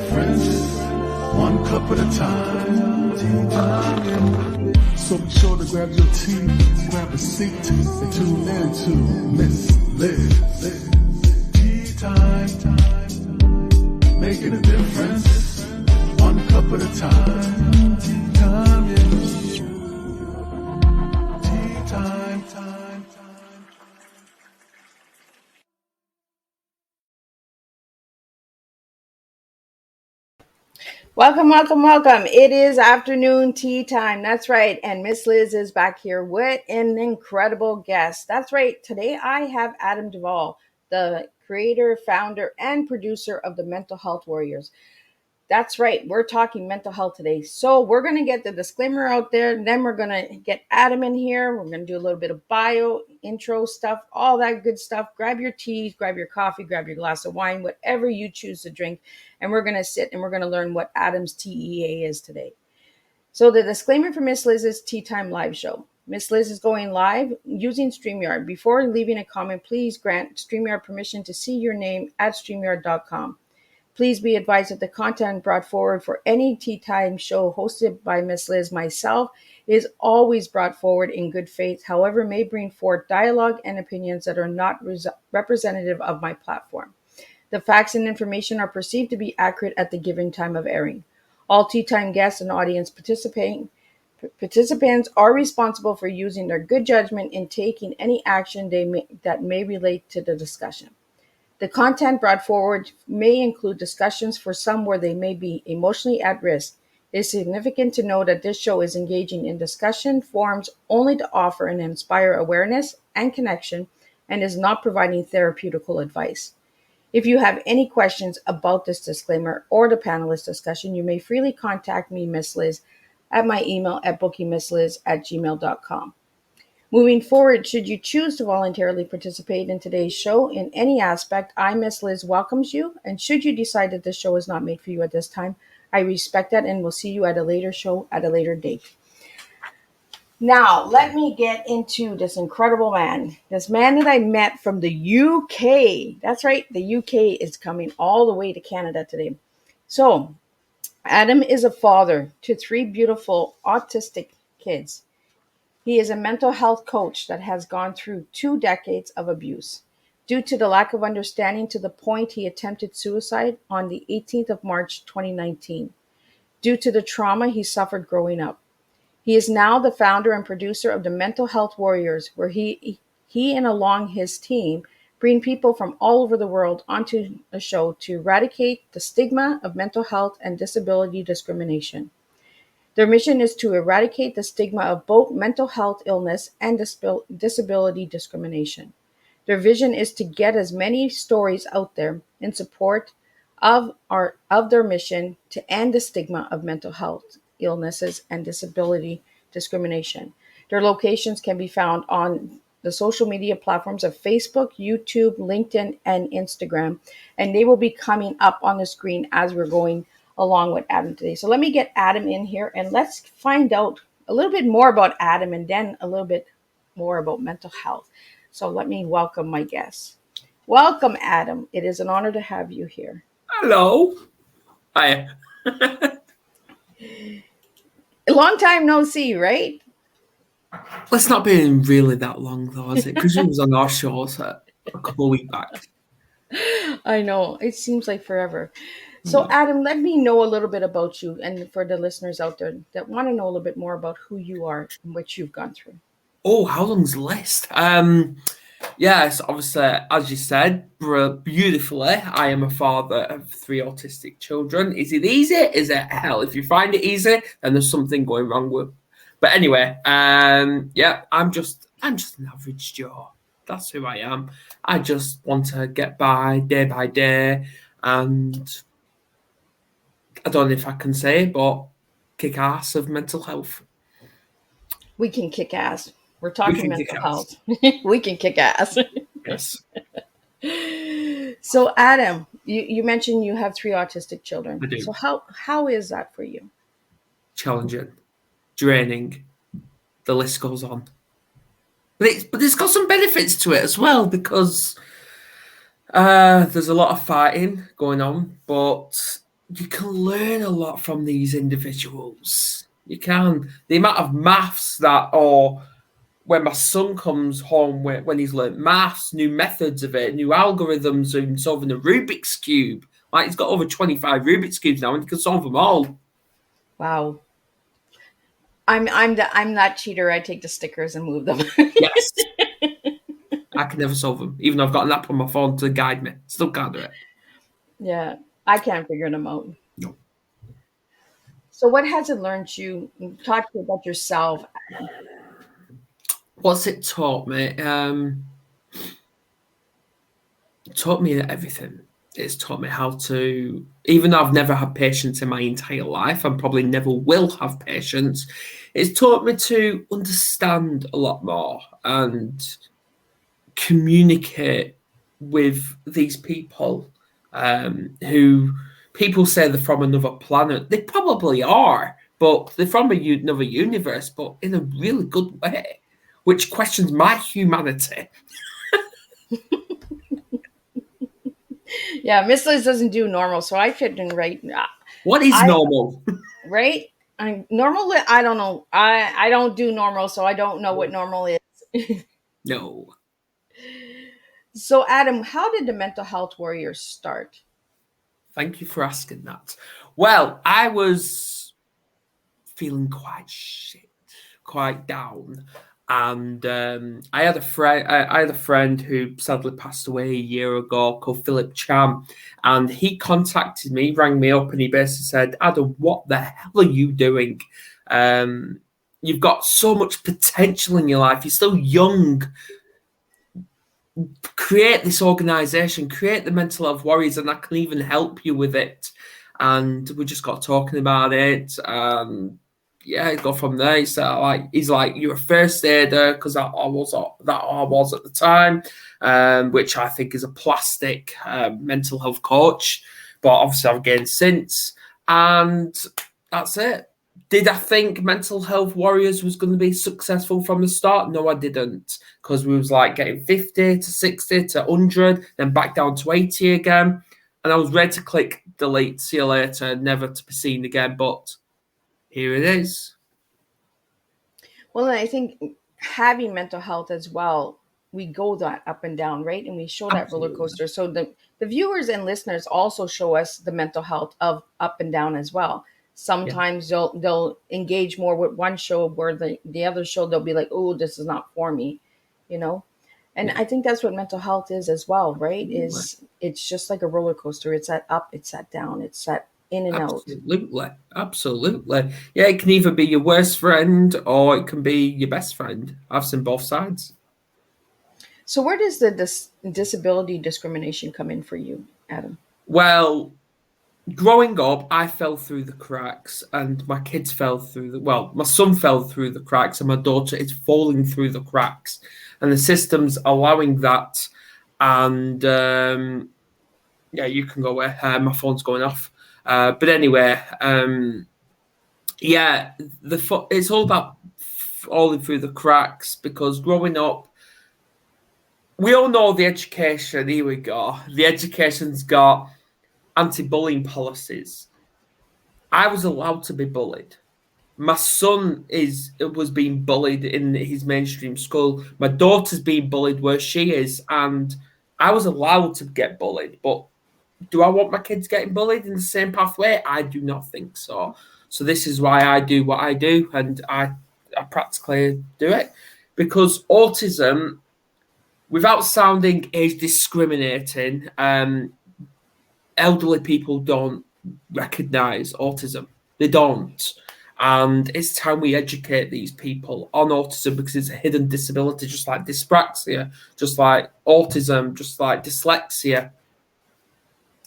difference, one cup at a time. So be sure to grab your tea, grab a seat, and tune in to Miss Liz. Tea time, making a difference, one cup at a time. Tea time, yeah. Tea time, time. Welcome. It is afternoon tea time. That's right. And Miss Liz is back here with an incredible guest. That's right. Today I have Adam Duval, the creator, founder, and producer of the Mental Health Warriors. That's right. We're talking mental health today. So we're going to get the disclaimer out there. And then we're going to get Adam in here. We're going to do a little bit of bio, intro stuff, all that good stuff. Grab your tea, grab your coffee, grab your glass of wine, whatever you choose to drink. And we're going to sit and we're going to learn what Adam's TEA is today. So the disclaimer for Miss Liz's Tea Time live show. Miss Liz is going live using StreamYard. Before leaving a comment, please grant StreamYard permission to see your name at StreamYard.com. Please be advised that the content brought forward for any Tea Time show hosted by Miss Liz, myself, is always brought forward in good faith, however, may bring forth dialogue and opinions that are not representative of my platform. The facts and information are perceived to be accurate at the given time of airing. All Tea Time guests and audience participants are responsible for using their good judgment in taking any action that may relate to the discussion. The content brought forward may include discussions for some where they may be emotionally at risk. It is significant to know that this show is engaging in discussion forums only to offer and inspire awareness and connection and is not providing therapeutical advice. If you have any questions about this disclaimer or the panelist discussion, you may freely contact me, Miss Liz, at my email at bookingmissliz@gmail.com. Moving forward, should you choose to voluntarily participate in today's show in any aspect, I, Miss Liz, welcomes you. And should you decide that this show is not made for you at this time, I respect that and will see you at a later show at a later date. Now, let me get into this incredible man. This man that I met from the UK. That's right, the UK is coming all the way to Canada today. So, Adam is a father to 3 beautiful autistic kids. He is a mental health coach that has gone through 2 decades of abuse. Due to the lack of understanding to the point he attempted suicide on the 18th of March 2019, due to the trauma he suffered growing up. He is now the founder and producer of the Mental Health Warriors, where he and along his team bring people from all over the world onto a show to eradicate the stigma of mental health and disability discrimination. Their mission is to eradicate the stigma of both mental health illness and disability discrimination. Their vision is to get as many stories out there in support of their mission to end the stigma of mental health illnesses and disability discrimination. Their locations can be found on the social media platforms of Facebook, YouTube, LinkedIn, and Instagram, and they will be coming up on the screen as we're going along with Adam today. So let me get Adam in here and let's find out a little bit more about Adam and then a little bit more about mental health. So let me welcome my guests. Welcome, Adam. It is an honor to have you here. Hello. Hi. A long time no see, right? Well, it's not been really that long, though, is it? Because you was on our show a couple of weeks back. I know. It seems like forever. So, Adam, let me know a little bit about you and for the listeners out there that want to know a little bit more about who you are and what you've gone through. Oh, how long's the list? Yes, obviously, as you said, beautifully, I am a father of 3 autistic children. Is it easy? Is it hell? If you find it easy, then there's something going wrong with. But anyway, yeah, I'm just an average Joe. That's who I am. I just want to get by day, and I don't know if I can say, but kick ass of mental health. We can kick ass. We're talking mental health. Ass. We can kick ass. Yes. So, Adam, you mentioned you have 3 autistic children. I do. So how is that for you? Challenging, draining. The list goes on. But it's got some benefits to it as well because there's a lot of fighting going on, but you can learn a lot from these individuals. You can. The amount of maths that, or when my son comes home when he's learnt maths, new methods of it, new algorithms in solving a Rubik's Cube. Like, he's got over 25 Rubik's Cubes now and he can solve them all. Wow. I'm that cheater. I take the stickers and move them. Yes. I can never solve them, even though I've got an app on my phone to guide me. Still can't do it. Yeah, I can't figure them out. No. So, what has it learned you? Talk to you about yourself. What's it taught me? It taught me everything. It's taught me how to, even though I've never had patience in my entire life, and probably never will have patience, it's taught me to understand a lot more and communicate with these people who people say they're from another planet. They probably are, but they're from another universe, but in a really good way, which questions my humanity. Yeah, Miss Liz doesn't do normal, so I shouldn't write. What is normal? Right? Normal. I don't know. I don't do normal, so I don't know what normal is. No. So, Adam, how did the mental health warriors start? Thank you for asking that. Well, I was feeling quite shit, quite down, and I had a friend. I had a friend who sadly passed away a year ago, called Philip Cham, and he contacted me, rang me up, and he basically said, "Adam, what the hell are you doing? You've got so much potential in your life. You're still young. Create this organization, create the mental health warriors, and I can even help you with it." And we just got talking about it. Yeah, go from there. He's like, you're a first aider, because I was at the time, which I think is a plastic mental health coach, but obviously I've gained since, and that's it. Did I think Mental Health Warriors was going to be successful from the start? No, I didn't, because we was like getting 50 to 60 to 100, then back down to 80 again. And I was ready to click delete, see you later, never to be seen again. But here it is. Well, I think having mental health as well, we go that up and down, right? And we show that roller Absolutely. coaster. So the viewers and listeners also show us the mental health of up and down as well. Yeah. Sometimes they'll engage more with one show, where the other show they'll be like, oh, this is not for me, you know? And Yeah. I think that's what mental health is as well, right? Is it's just like a roller coaster. It's that up, it's that down, it's that in and out. Absolutely. Absolutely. Yeah, it can either be your worst friend or it can be your best friend. I've seen both sides. So where does the disability discrimination come in for you, Adam? Well, growing up, I fell through the cracks, and my kids fell through my son fell through the cracks, and my daughter is falling through the cracks, and the system's allowing that. And yeah, you can go away. My phone's going off. But anyway, yeah, it's all about falling through the cracks, because growing up, we all know the education. Here we go. The education's got anti-bullying policies. I was allowed to be bullied. My son was being bullied in his mainstream school. My daughter's being bullied where she is, and I was allowed to get bullied. But do I want my kids getting bullied in the same pathway? I do not think so. So this is why I do what I do, and I practically do it, because autism, without sounding age discriminating, elderly people don't recognize autism. They don't. And it's time we educate these people on autism, because it's a hidden disability, just like dyspraxia, just like autism, just like dyslexia.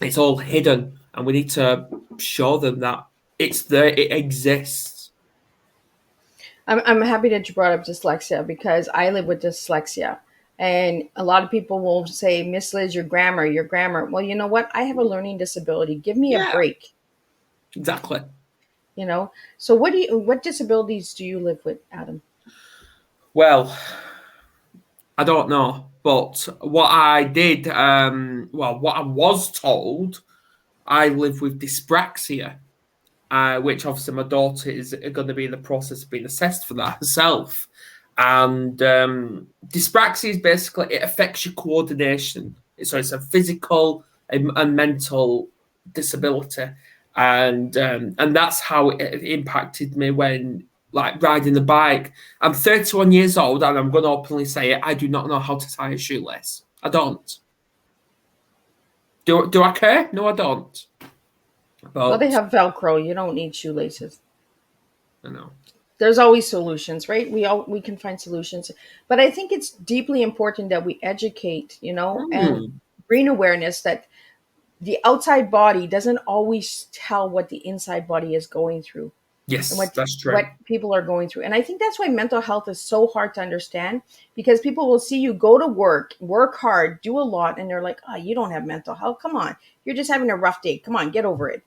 It's all hidden, and we need to show them that it's there, it exists. I'm happy that you brought up dyslexia, because I live with dyslexia. And a lot of people will say, Miss Liz, your grammar, your grammar. Well, you know what? I have a learning disability. Give me a Yeah, break, exactly. you know? So what disabilities do you live with, Adam? Well, I don't know, but what I did, what I was told I live with dyspraxia, which obviously my daughter is going to be in the process of being assessed for that herself. And dyspraxia is basically, it affects your coordination. So it's a physical and mental disability, and that's how it impacted me when like riding the bike. I'm 31 years old, and I'm going to openly say it. I do not know how to tie a shoelace. I don't. Do I care? No, I don't. Well, they But have Velcro. You don't need shoelaces. I know. There's always solutions, right? We can find solutions, but I think it's deeply important that we educate, and Hmm. bring awareness that the outside body doesn't always tell what the inside body is going through, and Yes, that's what true. people are going through. And I think that's why mental health is so hard to understand, because people will see you go to work hard, do a lot, and they're like, "Oh, you don't have mental health. Come on, you're just having a rough day. Come on, get over it."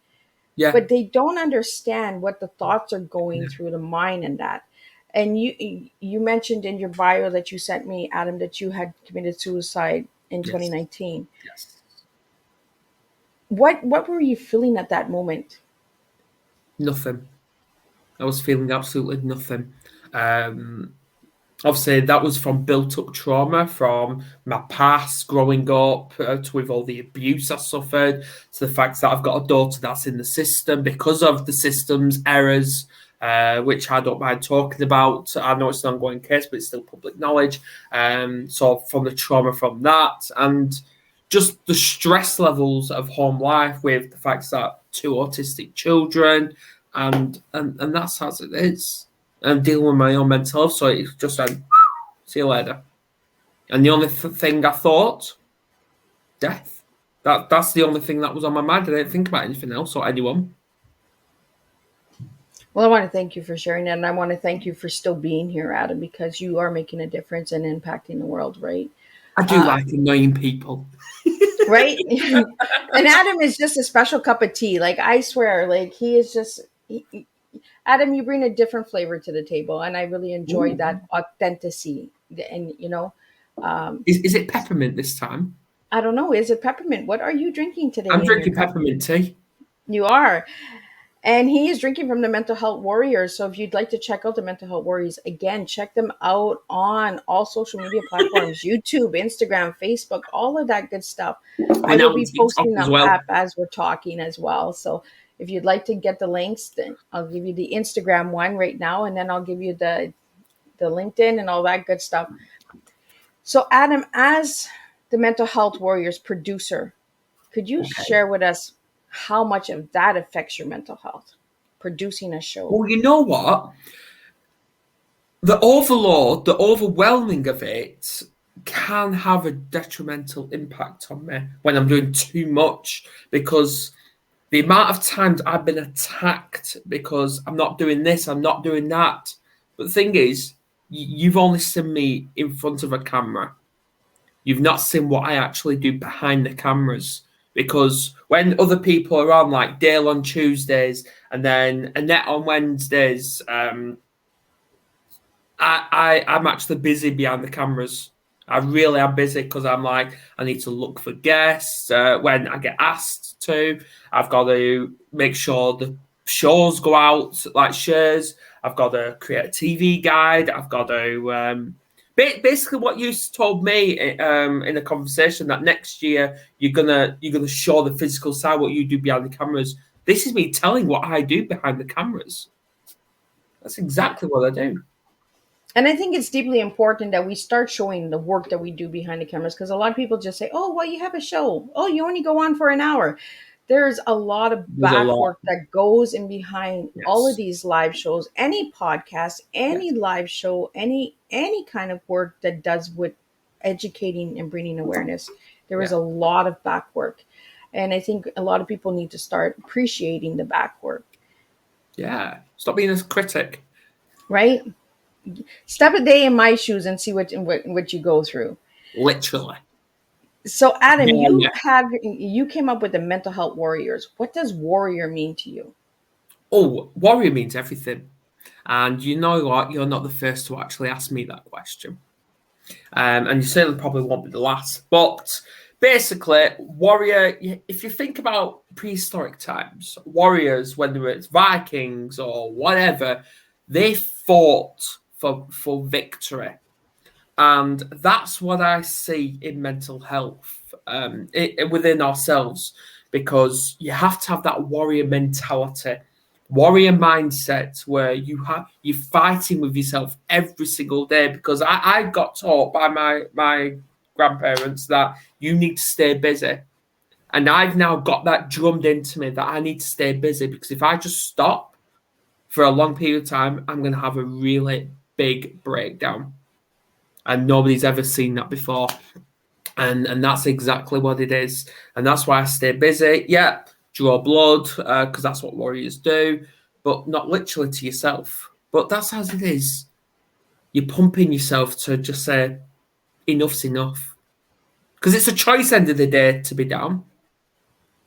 Yeah. But they don't understand what the thoughts are going through the mind and that. And you mentioned in your bio that you sent me, Adam, that you had committed suicide in Yes. 2019. Yes. What were you feeling at that moment? Nothing. I was feeling absolutely nothing. Um, Obviously, that was from built-up trauma from my past, growing up, to with all the abuse I suffered, to the fact that I've got a daughter that's in the system because of the system's errors, which I don't mind talking about. I know it's an ongoing case, but it's still public knowledge. So from the trauma from that, and just the stress levels of home life with the fact that two autistic children, and that's as it is. I'm dealing with my own mental health, so it's just like, see you later. And the only thing I thought, death. That's the only thing that was on my mind. I didn't think about anything else or anyone. Well, I want to thank you for sharing that, and I want to thank you for still being here, Adam, because you are making a difference and impacting the world, right? I do Uh, like annoying people. right. And Adam is just a special cup of tea. Like, I swear, like, he is just Adam, you bring a different flavor to the table, and I really enjoy Ooh. that authenticity. And um, Is it peppermint this time? I don't know, is it peppermint? What are you drinking I'm today in your drinking cup? peppermint tea. You are. And he is drinking from the Mental Health Warriors. So if you'd like to check out the Mental Health Warriors, again, check them out on all social media platforms: YouTube, Instagram, Facebook, all of that good stuff. I We're will now on be TikTok posting as them well. up as we're talking as well. So if you'd like to get the links, then I'll give you the Instagram one right now, and then I'll give you the LinkedIn and all that good stuff. So, Adam, as the Mental Health Warriors producer, could you Okay. share with us how much of that affects your mental health? Producing a show. Well, you know what? The overload, the overwhelming of it can have a detrimental impact on me when I'm doing too much, because the amount of times I've been attacked because I'm not doing this, I'm not doing that. But the thing is, you've only seen me in front of a camera. You've not seen what I actually do behind the cameras. Because when other people are on, like Dale on Tuesdays and then Annette on Wednesdays, I'm actually busy behind the cameras. I really am busy because I'm like, I need to look for guests when I get asked to. I've got to make sure the shows go out like shares. I've got to create a TV guide. I've got to basically what you told me in a conversation that next year you're gonna show the physical side, what you do behind the cameras. This is me telling what I do behind the cameras. That's exactly what I do. And I think it's deeply important that we start showing the work that we do behind the cameras, because a lot of people just say, oh, well, you have a show. Oh, you only go on for an hour. There's a lot of There's a back lot. work that goes in behind all of Yes. these live shows, any podcast, any Yes. live show, any kind of work that does with educating and bringing awareness. There is Yeah. a lot of back work. And I think a lot of people need to start appreciating the back work, Yeah. Stop being a critic. right? Step a day in my shoes and see what you go through. Literally. So, Adam, Yeah, yeah. you came up with the mental health warriors. What does warrior mean to you? Oh, warrior means everything. And you know what? You're not the first to actually ask me that question. And you certainly probably won't be the last. But basically, warrior, if you think about prehistoric times, warriors, whether it's Vikings or whatever, they fought for victory. And that's what I see in mental health within ourselves, because you have to have that warrior mentality, warrior mindset, where you're fighting with yourself every single day. Because I got taught by my grandparents that you need to stay busy. And I've now got that drummed into me that I need to stay busy, because if I just stop for a long period of time, I'm going to have a really big breakdown. And nobody's ever seen that before. And that's exactly what it is. And that's why I stay busy. Yeah, draw blood, because that's what warriors do, but not literally to yourself. But that's as it is. You're pumping yourself to just say, enough's enough. Because it's a choice, end of the day, to be down.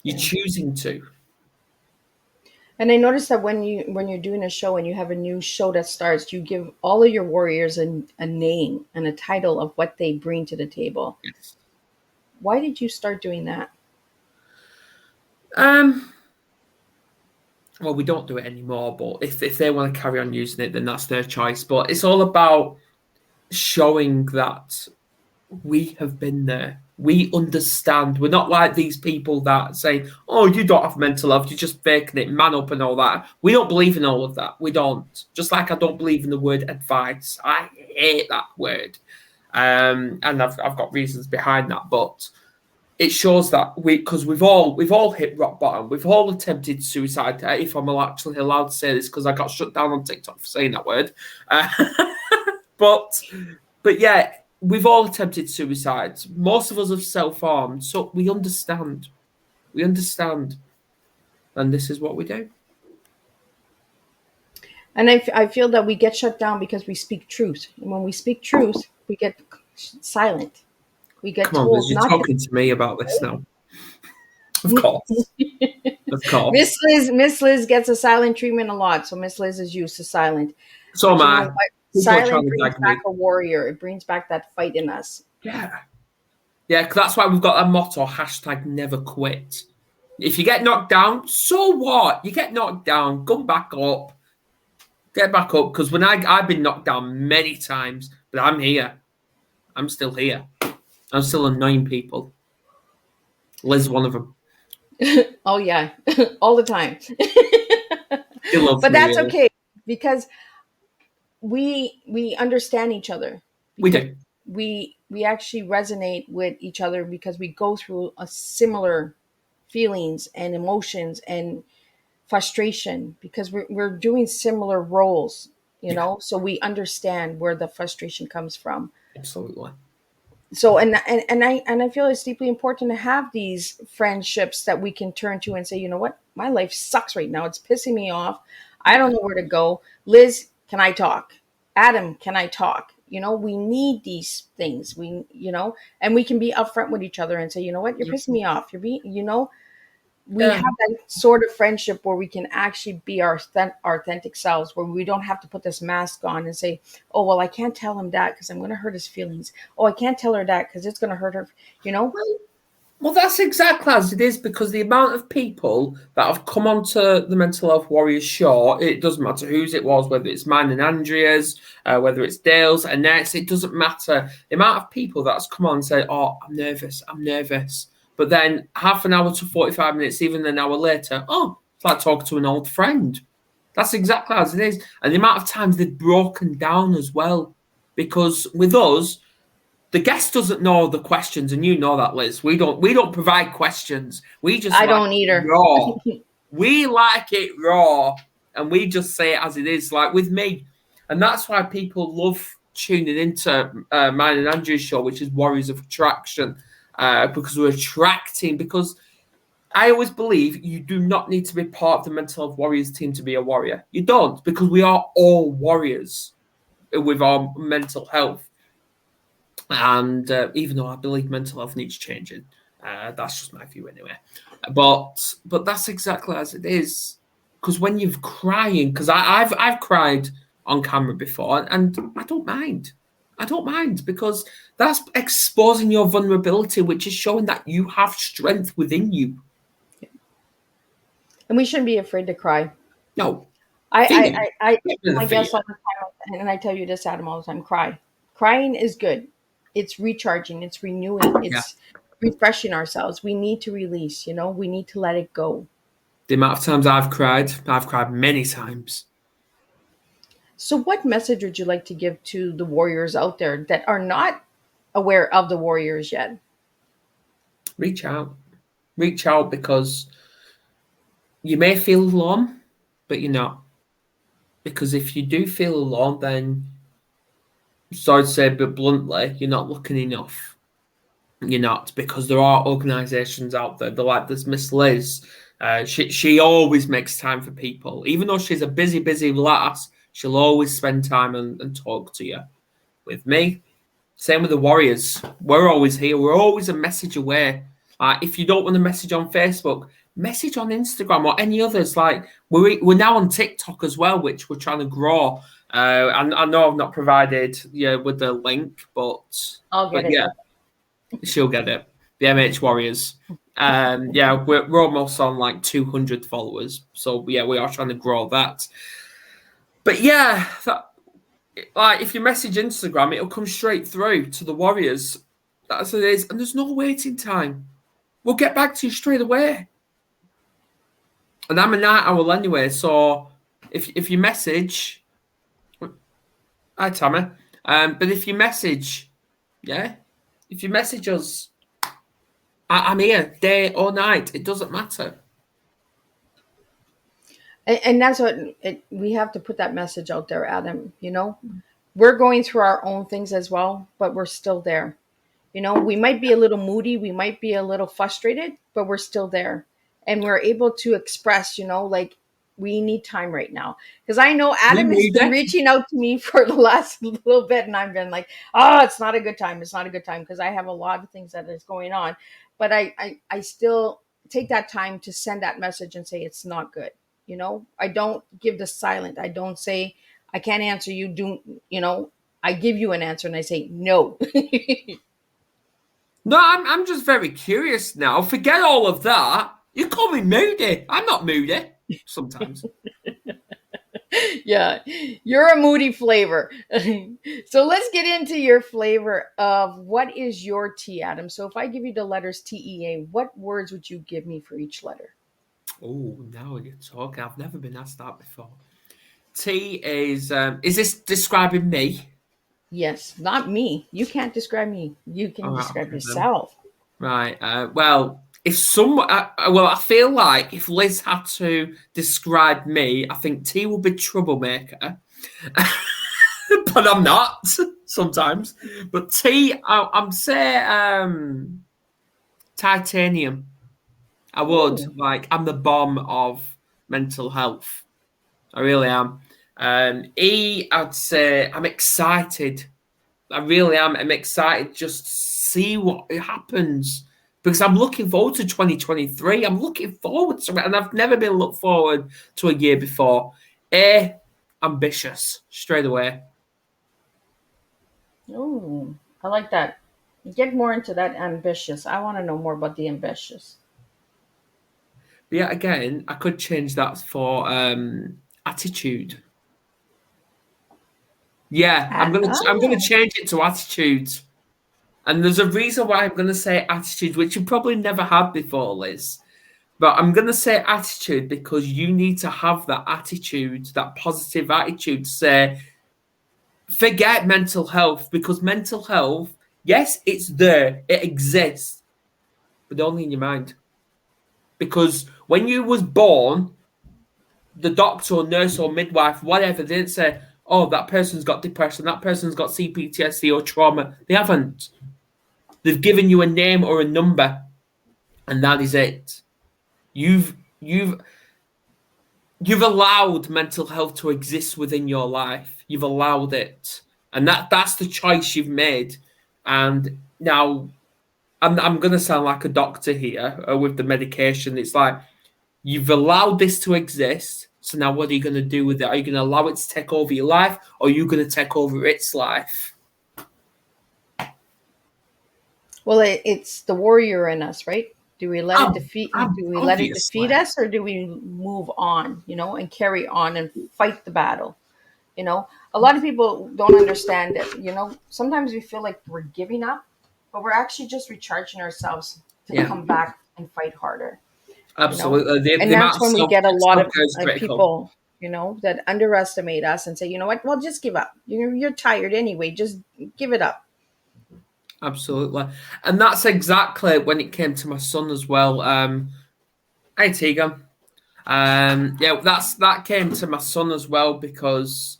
You're choosing to. And I noticed that when you're doing a show and you have a new show that starts, you give all of your warriors a name and a title of what they bring to the table. Yes. Why did you start doing that? Well, we don't do it anymore, but if they want to carry on using it, then that's their choice. But it's all about showing that we have been there. We understand. We're not like these people that say, oh, you don't have mental health, you're just faking it, man up and all that. We don't believe in all of that. We don't. Just like I don't believe in the word advice. I hate that word. And I've got reasons behind that. But it shows that because we've all hit rock bottom. We've all attempted suicide. If I'm actually allowed to say this, because I got shut down on TikTok for saying that word. But yeah, we've all attempted suicide. Most of us have self-harmed, so we understand. We understand, and this is what we do. And I feel that we get shut down because we speak truth. And when we speak truth, we get silent. We get Come on, told you're not talking to me about this now. Of course. Of course. Miss Liz gets a silent treatment a lot, so Miss Liz is used to silent. So am I. Silent brings back a warrior. It brings back that fight in us. Yeah. Yeah, because that's why we've got that motto, #never quit. If you get knocked down, so what? You get knocked down, come back up. Get back up, because when I've been knocked down many times, but I'm here. I'm still here. I'm still annoying people. Liz, one of them. Oh yeah, all the time. But that's okay, because we understand each other. We do. We actually resonate with each other because we go through a similar feelings and emotions and frustration, because we're doing similar roles, you know, so we understand where the frustration comes from. Absolutely. So and I feel it's deeply important to have these friendships that we can turn to and say, you know what, my life sucks right now, it's pissing me off, I don't know where to go. Liz, can I talk? Adam, can I talk? You know, we need these things. And we can be upfront with each other and say, you know what, you're pissing me off, you're being, we have that sort of friendship where we can actually be our authentic selves, where we don't have to put this mask on and say, oh, well, I can't tell him that because I'm going to hurt his feelings. Oh, I can't tell her that because it's going to hurt her, Well, that's exactly as it is, because the amount of people that have come onto the Mental Health Warriors show, it doesn't matter whose it was, whether it's mine and Andrea's, whether it's Dale's, Annette's, it doesn't matter. The amount of people that's come on and said, oh, I'm nervous. But then half an hour to 45 minutes, even an hour later, oh, it's like talking to an old friend. That's exactly as it is. And the amount of times they've broken down as well. Because with us, the guest doesn't know the questions, and you know that, Liz. We don't provide questions. We just don't either. Raw. We like it raw, and we just say it as it is, like with me. And that's why people love tuning into mine and Andrew's show, which is Warriors of Attraction. Because we're attracting, because I always believe you do not need to be part of the Mental Health Warriors team to be a warrior. You don't, because we are all warriors with our mental health. And even though I believe mental health needs changing, that's just my view anyway. But that's exactly as it is. Because when you're crying, because I've cried on camera before, and I don't mind. I don't mind, because that's exposing your vulnerability, which is showing that you have strength within you. And we shouldn't be afraid to cry. No, I fear. I I, I Get tell rid of my the fear. guests all the time, and I tell you this, Adam, all the time. Cry. Crying is good. It's recharging. It's renewing. Yeah. It's refreshing ourselves. We need to release. We need to let it go. The amount of times I've cried many times. So, what message would you like to give to the warriors out there that are not aware of the warriors yet? Reach out. Reach out, because you may feel alone, but you're not. Because if you do feel alone, then, sorry to say, but bluntly, you're not looking enough. You're not, because there are organisations out there. They're like this Miss Liz. She always makes time for people. Even though she's a busy lass, she'll always spend time and talk to you. With me, same with the Warriors. We're always here. We're always a message away. If you don't want to message on Facebook, message on Instagram or any others. Like, we're now on TikTok as well, which we're trying to grow. I know I've not provided with the link, but I'll get it. yeah, she'll get it. The MH Warriors. Yeah, we're almost on like 200 followers. So yeah, we are trying to grow that. But yeah, like, if you message Instagram, it'll come straight through to the Warriors. That's what it is. And there's no waiting time. We'll get back to you straight away. And I'm a night owl anyway, so if you message, hi Tammy. But if you message, if you message us, I'm here day or night. It doesn't matter. And that's what we have to put that message out there, Adam. We're going through our own things as well, but we're still there. We might be a little moody, we might be a little frustrated, but we're still there. And we're able to express, like, we need time right now. Because I know Adam has been reaching out to me for the last little bit, and I've been like, oh, it's not a good time. It's not a good time, because I have a lot of things that is going on. But I still take that time to send that message and say it's not good. I don't give the silent. I don't say, I can't answer you. I give you an answer and I say no. No, I'm just very curious now. Forget all of that. You call me moody. I'm not moody sometimes. Yeah, you're a moody flavor. So let's get into your flavor of what is your T, Adam. So if I give you the letters TEA, what words would you give me for each letter? Oh, now you're talking. I've never been asked that before. T is this describing me? Yes, not me. You can't describe me. You can describe yourself. Right. Well, if someone, I feel like if Liz had to describe me, I think T would be troublemaker. But I'm not sometimes. But T, I'm say titanium. I would. Ooh. Like, I'm the bomb of mental health. I really am. E, I'd say I'm excited. I really am. I'm excited just to see what happens, because I'm looking forward to 2023. I'm looking forward to it, and I've never been looked forward to a year before. A, ambitious, straight away. Oh, I like that. Get more into that ambitious. I want to know more about the ambitious. But yeah, again, I could change that for attitude. Yeah, I'm gonna change it to attitude. And there's a reason why I'm gonna say attitude, which you probably never had before, Liz. But I'm gonna say attitude because you need to have that attitude, that positive attitude to say, forget mental health, because mental health, yes, it's there, it exists, but only in your mind. Because when you was born, the doctor or nurse or midwife, whatever, they didn't say, oh, that person's got depression, that person's got CPTSD or trauma. They haven't. They've given you a name or a number, and that is it. You've allowed mental health to exist within your life. You've allowed it, and that's the choice you've made. And now, I'm going to sound like a doctor here with the medication. It's like, you've allowed this to exist. So now what are you going to do with it? Are you going to allow it to take over your life, or are you going to take over its life? Well, it's the warrior in us, right? Do we let it Oh, defeat? Do we let it obviously. defeat us, or do we move on? And carry on and fight the battle. A lot of people don't understand that. Sometimes we feel like we're giving up, but we're actually just recharging ourselves to Yeah, come back and fight harder. you know absolutely. The and amount that's of when we get a lot of self-care is critical. people that underestimate us and say, you know what, well, just give up. You're tired anyway, just give it up. Absolutely. And that's exactly when it came to my son as well. Hey, Tegan. Yeah, that came to my son as well because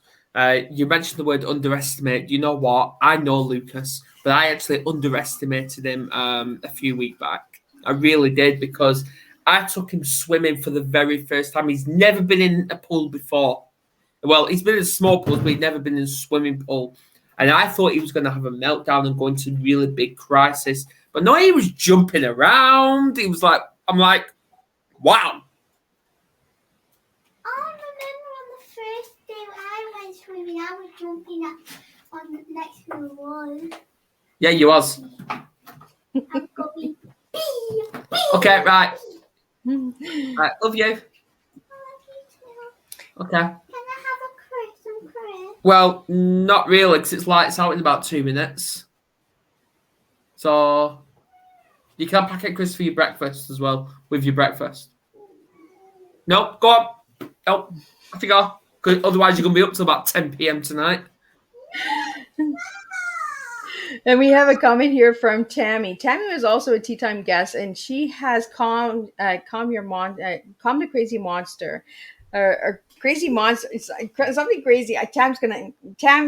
you mentioned the word underestimate. You know what? I know Lucas, but I actually underestimated him a few weeks back. I really did because I took him swimming for the very first time. He's never been in a pool before. Well, he's been in small pools, but he's never been in a swimming pool. And I thought he was going to have a meltdown and go into really big crisis. But no, he was jumping around. He was like, I'm like, wow. I remember on the first day I went swimming, I was jumping up on next to the wall. Yeah, you was. I'm going, bee, bee. Okay, right. Right, love you. Okay. Can I have some Chris? Well, not really, because it's lights out in about 2 minutes. So you can pack it, Chris, for your breakfast as well, with your breakfast. No, go on. No, off you go. 'Cause otherwise, you're going to be up till about 10 p.m. tonight. And we have a comment here from Tammy. Tammy was also a Tea Time guest, and she has calm the crazy monster, or crazy monster. It's something crazy. Tam,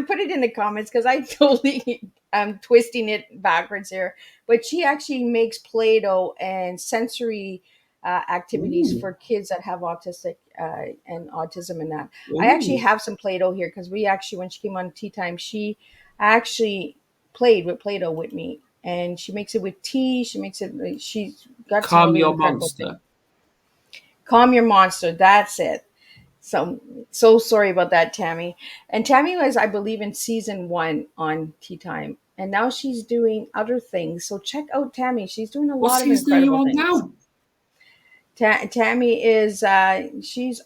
put it in the comments because I totally am twisting it backwards here. But she actually makes Play-Doh and sensory activities Ooh. for kids that have autistic and autism and that. I actually Ooh. have some Play-Doh here because when she came on Tea Time, she actually played with Play-Doh with me, and she makes it with tea. She's got some Calm really your incredible things. monster. Calm your monster. That's it. So sorry about that, Tammy. And Tammy was, I believe, in season 1 on Tea Time, and now she's doing other things. So check out Tammy. She's doing a What lot of season are you incredible on things. now? Tammy is she's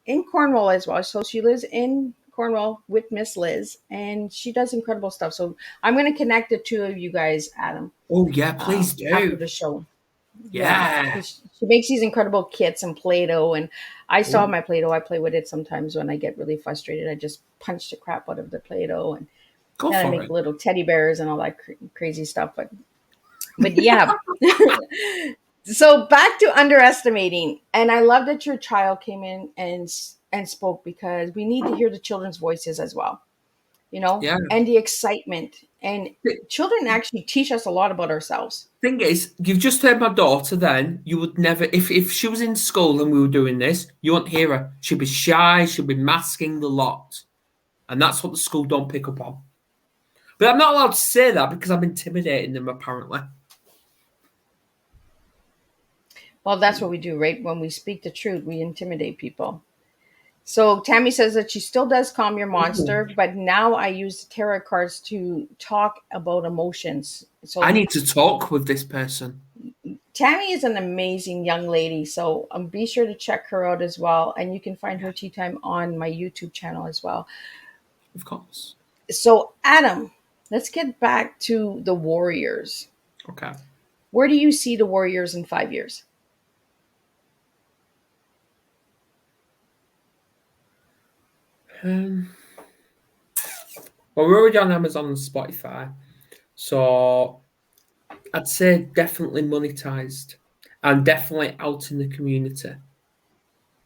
in Cornwall as well. So she lives in Cornwall with Miss Liz, and she does incredible stuff. So I'm going to connect the two of you guys, Adam, Oh, yeah, please after do. the show. Yeah, Yeah. because she makes these incredible kits and Play-Doh, and I still have Ooh, my Play-Doh. I play with it sometimes when I get really frustrated. I just punch the crap out of the Play-Doh, and go then I for make it. little teddy bears and all that crazy stuff. But yeah. So back to underestimating, and I love that your child came in and spoke, because we need to hear the children's voices as well, Yeah. and the excitement. And The children actually teach us a lot about ourselves. thing is, you've just heard my daughter then. You would never, if she was in school and we were doing this, you wouldn't hear her. She'd be shy, she'd be masking the lot. And that's what the school don't pick up on. But I'm not allowed to say that because I'm intimidating them, apparently. Well, that's what we do, right? When we speak the truth, we intimidate people. So Tammy says that she still does calm your Ooh. monster, but now I use the tarot cards to talk about emotions. I So need to talk with this person. Tammy is an amazing young lady, so be sure to check her out as well. And you can find her tea time on my YouTube channel as well. Of course. So, Adam, let's get back to the Warriors. Okay. Where do you see the Warriors in 5 years? Um, well, we're already on Amazon and Spotify. So I'd say definitely monetized and definitely out in the community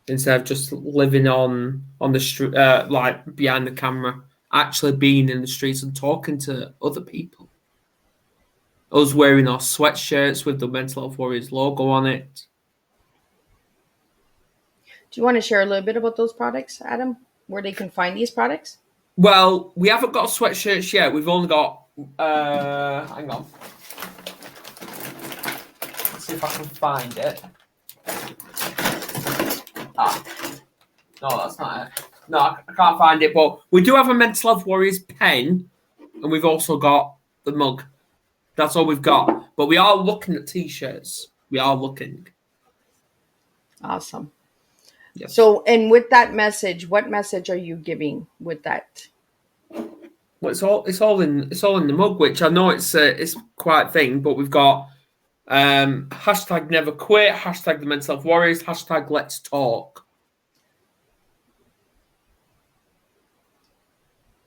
instead of just living on the street, like behind the camera, actually being in the streets and talking to other people. Us wearing our sweatshirts with the Mental Health Warriors logo on it. Do you want to share a little bit about those products, Adam? Where they can find these products? Well, we haven't got sweatshirts yet. We've only got. Hang on. Let's see if I can find it. Ah, no, that's not it. No, I can't find it. But we do have a Mental Health Warriors pen, and we've also got the mug. That's all we've got. But we are looking at t-shirts. We are looking. Awesome. Yes. So, and with that message, what message are you giving with that? Well, it's all in the mug, which I know it's quite thing, but we've got hashtag never quit, hashtag the mental health warriors, hashtag let's talk.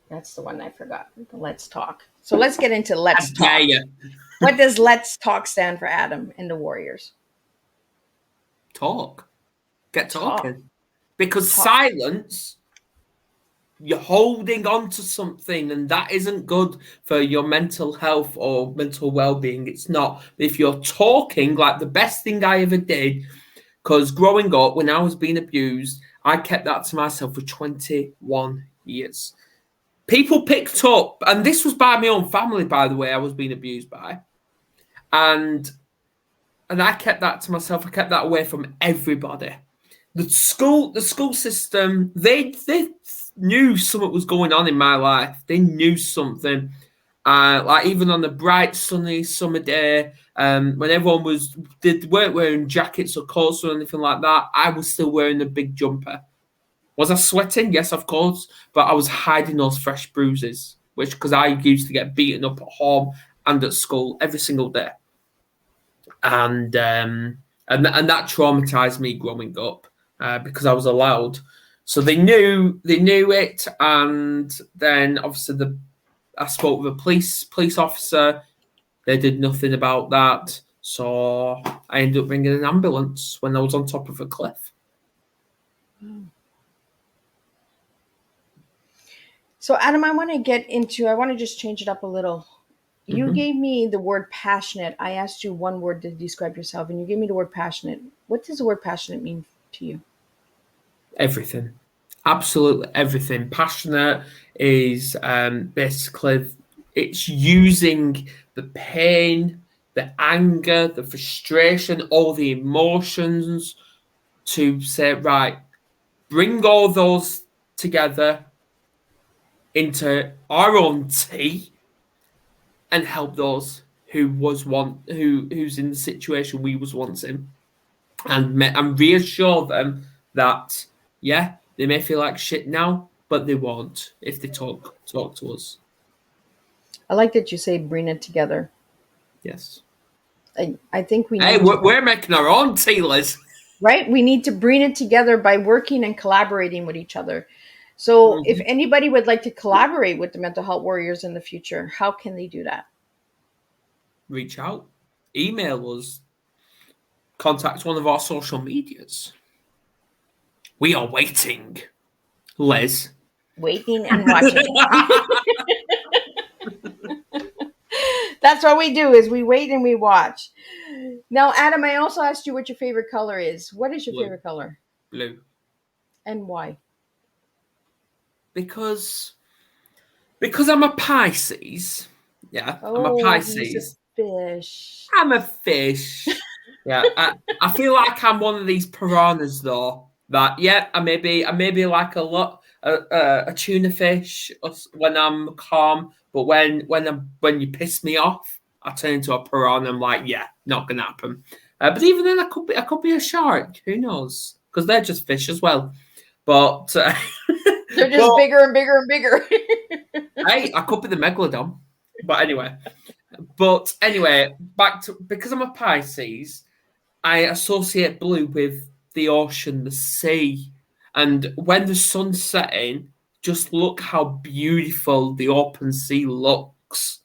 That's the one I forgot. Let's talk. So let's get into let's I dare talk. you. What does let's talk stand for, Adam, and the Warriors? Talk. Get Talk. talking. Because Talk. silence, you're holding on to something, and that isn't good for your mental health or mental well-being. It's not. If you're talking, like the best thing I ever did, because growing up, when I was being abused, I kept that to myself for 21 years. People picked up, and this was by my own family, by the way, I was being abused by. And I kept that to myself. I kept that away from everybody. The school system, they knew something was going on in my life. They knew something. Like even on a bright, sunny summer day, when everyone they weren't wearing jackets or coats or anything like that, I was still wearing a big jumper. Was I sweating? Yes, of course. But I was hiding those fresh bruises, because I used to get beaten up at home and at school every single day. And that traumatized me growing up because I was allowed. So they knew it, and then obviously I spoke with a police officer. They did nothing about that, so I ended up ringing an ambulance when I was on top of a cliff. So, Adam, I want to just change it up a little. You gave me the word passionate. I asked you one word to describe yourself, and you gave me the word passionate. What does the word passionate mean to you? Everything. Absolutely everything. Passionate is basically it's using the pain, the anger, the frustration, all the emotions to say, right, bring all those together into our own tea and help those who's in the situation we was once in, and reassure them that yeah, they may feel like shit now, but they won't if they talk to us. I like that you say bring it together. Yes. I think we Hey, need to, we're making our own tea, Liz. right? We need to bring it together by working and collaborating with each other. So, if anybody would like to collaborate with the Mental Health Warriors in the future, how can they do that? Reach out, email us, contact one of our social medias. We are waiting, Liz. Waiting and watching. That's what we do, is we wait and we watch. Now, Adam, I also asked you what your favorite color is. What is your Blue. favorite color? Blue. And why? Because I'm a Pisces. Yeah, I'm a Oh, he's a Pisces. fish. I'm a fish. Yeah, I feel like I'm one of these piranhas though. That yeah, I may be like a tuna fish when I'm calm, but when you piss me off, I turn into a piranha. I'm like, yeah, not gonna happen. But even then, I could be a shark. Who knows? Because they're just fish as well. But They're just bigger and bigger and bigger. hey, I could be the megalodon. But anyway, back to because I'm a Pisces. I associate blue with the ocean, the sea. And when the sun's setting, just look how beautiful the open sea looks.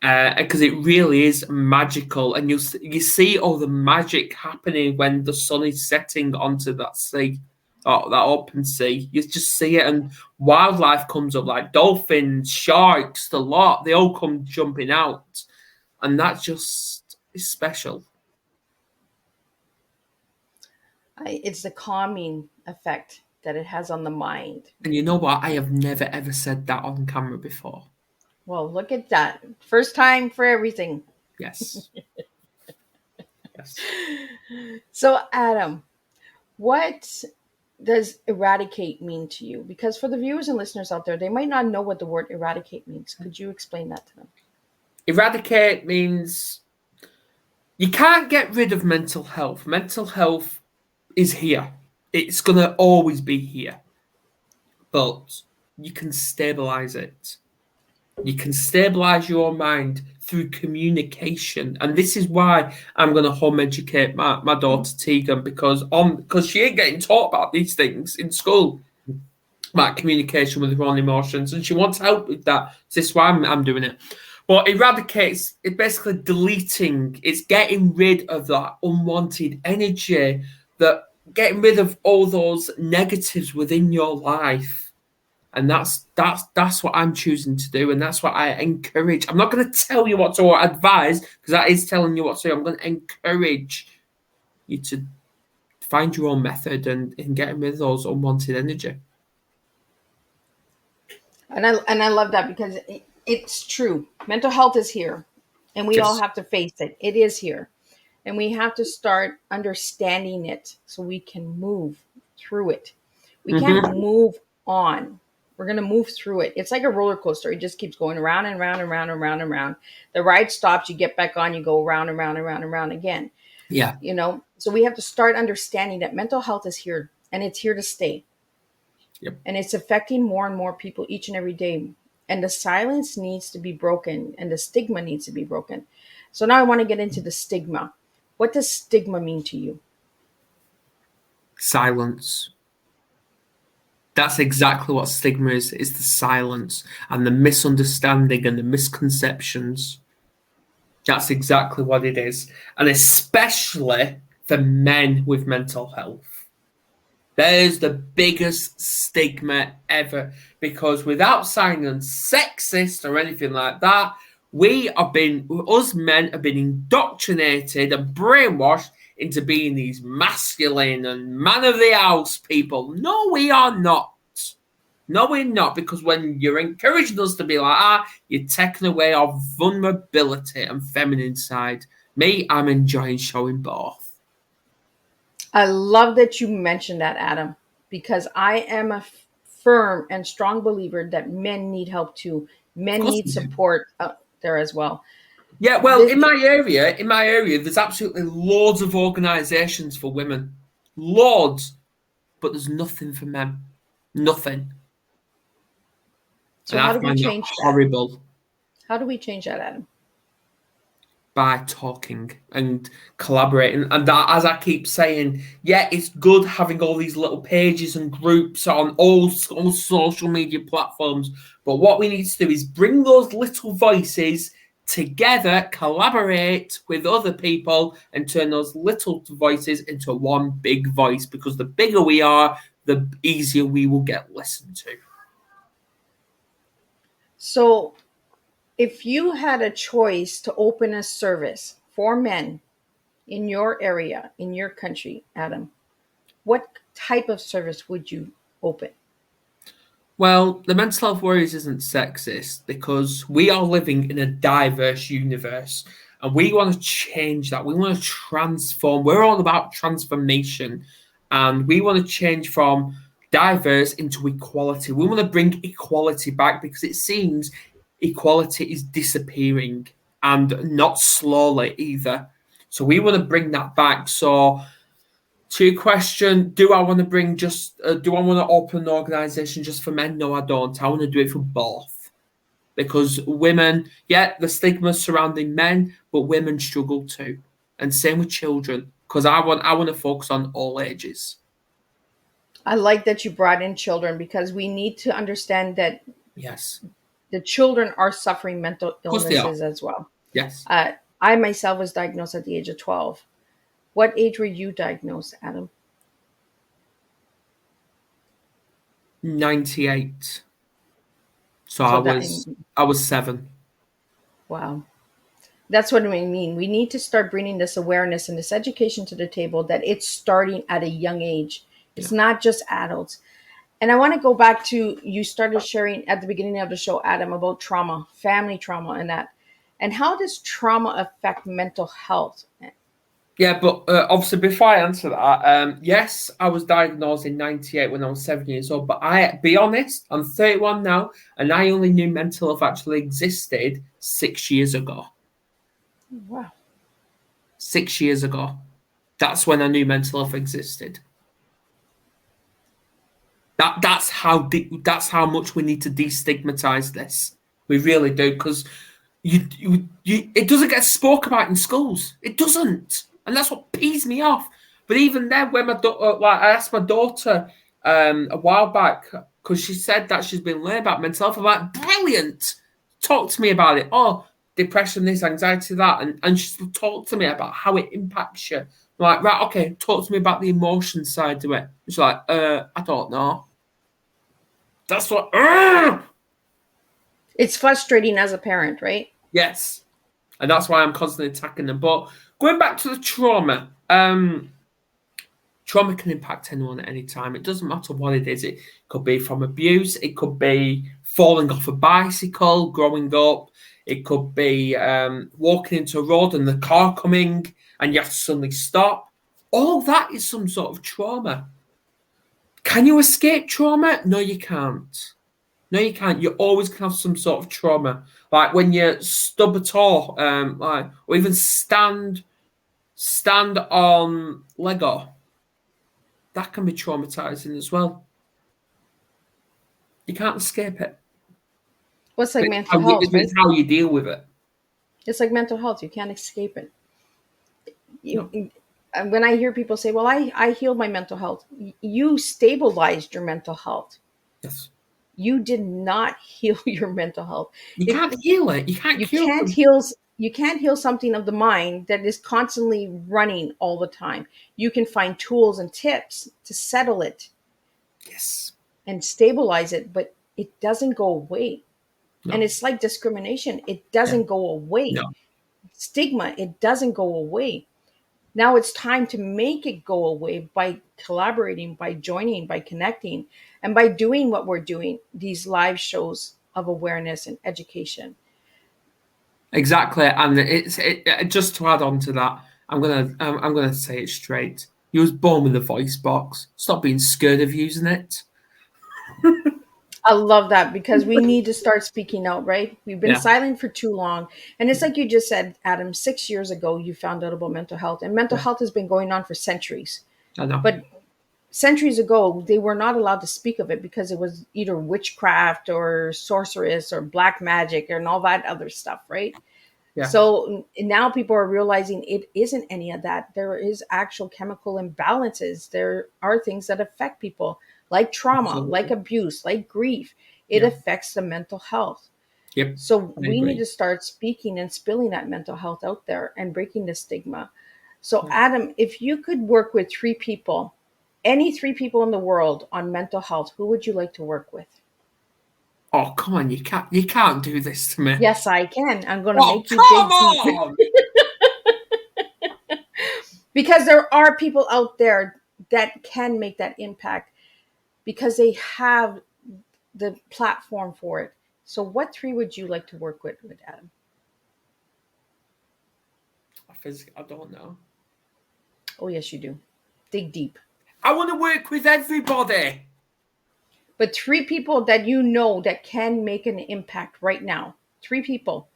Because it really is magical. And you see all the magic happening when the sun is setting onto that sea, that open sea. You just see it, and wildlife comes up like dolphins, sharks, the lot. They all come jumping out. And that just is special. It's the calming effect that it has on the mind. And you know what? I have never ever said that on camera before. Well, look at that. First time for everything. Yes. Yes. So, Adam, what does eradicate mean to you? Because for the viewers and listeners out there, they might not know what the word eradicate means. Could you explain that to them? Eradicate means you can't get rid of mental health. Mental health is here. It's going to always be here. But you can stabilize it. You can stabilize your mind through communication. And this is why I'm going to home educate my daughter Tegan, because she ain't getting taught about these things in school, about communication with her own emotions, and she wants help with that. So this is why I'm doing it. But eradicates, it's basically deleting, it's getting rid of that unwanted energy, that getting rid of all those negatives within your life. And that's what I'm choosing to do, and that's what I encourage. I'm not going to tell you what to advise, because that is telling you what to do. I'm going to encourage you to find your own method and getting rid of those unwanted energy. And I love that, because it's true. Mental health is here, and we all Yes. have to face it. It is here, and we have to start understanding it so we can move through it. We can't Mm-hmm. move on. We're gonna move through it. It's like a roller coaster. It just keeps going around and round and round and round and round. The ride stops. You get back on. You go around and round and round and round again. Yeah. So we have to start understanding that mental health is here, and it's here to stay. Yep. And it's affecting more and more people each and every day. And the silence needs to be broken, and the stigma needs to be broken. So now I want to get into the stigma. What does stigma mean to you? Silence. That's exactly what stigma is. It's the silence and the misunderstanding and the misconceptions. That's exactly what it is. And especially for men with mental health. There's the biggest stigma ever, because without sounding sexist or anything like that, us men have been indoctrinated and brainwashed into being these masculine and man of the house people. No, we are not. No, we're not, because when you're encouraging us to be like you're taking away our vulnerability and feminine side. Me, I'm enjoying showing both. I love that you mentioned that, Adam, because I am a firm and strong believer that men need help too. Of Men course need we do. support out there as well. Yeah, well, This, in my area, there's absolutely loads of organisations for women, loads, but there's nothing for men, nothing, so and I how do we find that change that? horrible. How do we change that, Adam? By talking and collaborating, and that, as I keep saying, yeah, it's good having all these little pages and groups on all social media platforms, but what we need to do is bring those little voices together, collaborate with other people, and turn those little voices into one big voice, because the bigger we are, the easier we will get listened to. So, if you had a choice to open a service for men in your area, in your country, Adam, what type of service would you open? Well, the mental health worries isn't sexist, because we are living in a diverse universe and we want to change that. We want to transform. We're all about transformation, and we want to change from diverse into equality. We want to bring equality back, because it seems equality is disappearing, and not slowly either. So we want to bring that back. So to your question, do I want to do I want to open an organisation just for men? No, I don't. I want to do it for both. Because women, yeah, the stigma surrounding men, but women struggle too. And same with children. Because I want to focus on all ages. I like that you brought in children, because we need to understand that Yes. the children are suffering mental Of course they are. illnesses as well. Yes. I myself was diagnosed at the age of 12. What age were you diagnosed, Adam? 98. So I So that, was I was 7. wow. That's what we mean. We need to start bringing this awareness and this education to the table, that it's starting at a young age. It's Yeah. not just adults. And I want to go back to, you started sharing at the beginning of the show, Adam, about trauma, family trauma, and that. And how does trauma affect mental health? Yeah, but obviously, before I answer that, yes, I was diagnosed in '98 when I was 7 years old. But be honest, I'm 31 now, and I only knew mental health actually existed 6 years ago. Wow. 6 years ago, that's when I knew mental health existed. That's how much we need to destigmatize this. We really do, because it doesn't get spoke about in schools. It doesn't, and that's what pees me off. But even then, when I asked my daughter a while back, because she said that she's been learning about mental health, I'm like, brilliant. Talk to me about it. Oh, depression, this, anxiety, that, and she talked to me about how it impacts you. I'm like, right, okay, talk to me about the emotion side of it. She's like, I don't know. That's what. It's frustrating as a parent, right? Yes, and that's why I'm constantly attacking them. But going back to the trauma, trauma can impact anyone at any time. It doesn't matter what it is. It could be from abuse. It could be falling off a bicycle, growing up. It could be walking into a road and the car coming and you have to suddenly stop. All that is some sort of trauma. Can you escape trauma? No, you can't. No, you can't. You always can have some sort of trauma, like when you stub a toe, or even stand on Lego. That can be traumatizing as well. You can't escape it. What's like mental health, right? It's how you deal with it. It's like mental health. You can't escape it. No. When I hear people say, well, I healed my mental health, you stabilized your mental health. Yes. You did not heal your mental health. You can't heal it. You can't cure it. You can't heal something of the mind that is constantly running all the time. You can find tools and tips to settle it. Yes. And stabilize it, but it doesn't go away. No. And it's like discrimination. It doesn't go away. No. Stigma, it doesn't go away. Now it's time to make it go away by collaborating, by joining, by connecting, and by doing what we're doing, these live shows of awareness and education. Exactly, and just to add on to that, I'm gonna say it straight. You was born with a voice box. Stop being scared of using it. I love that because we need to start speaking out, right? We've been Yeah. silent for too long. And it's like you just said, Adam, 6 years ago, you found out about mental health. And mental health has been going on for centuries. I know. But centuries ago, they were not allowed to speak of it because it was either witchcraft or sorceress or black magic and all that other stuff, right? Yeah. So now people are realizing it isn't any of that. There is actual chemical imbalances. There are things that affect people, like trauma, Absolutely. like abuse, like grief. It Yeah. affects the mental health. Yep. So I we agree. need to start speaking and spilling that mental health out there and breaking the stigma. So Yeah. Adam, if you could work with three people, any three people in the world on mental health, who would you like to work with? Oh, come on! You can't do this to me. Yes, I can. I'm going to Oh, make you come dig deep. on! Because there are people out there that can make that impact because they have the platform for it. So what three would you like to work with Adam? I don't know. Oh, yes, you do. Dig deep. I want to work with everybody. But three people that you know that can make an impact right now. Three people.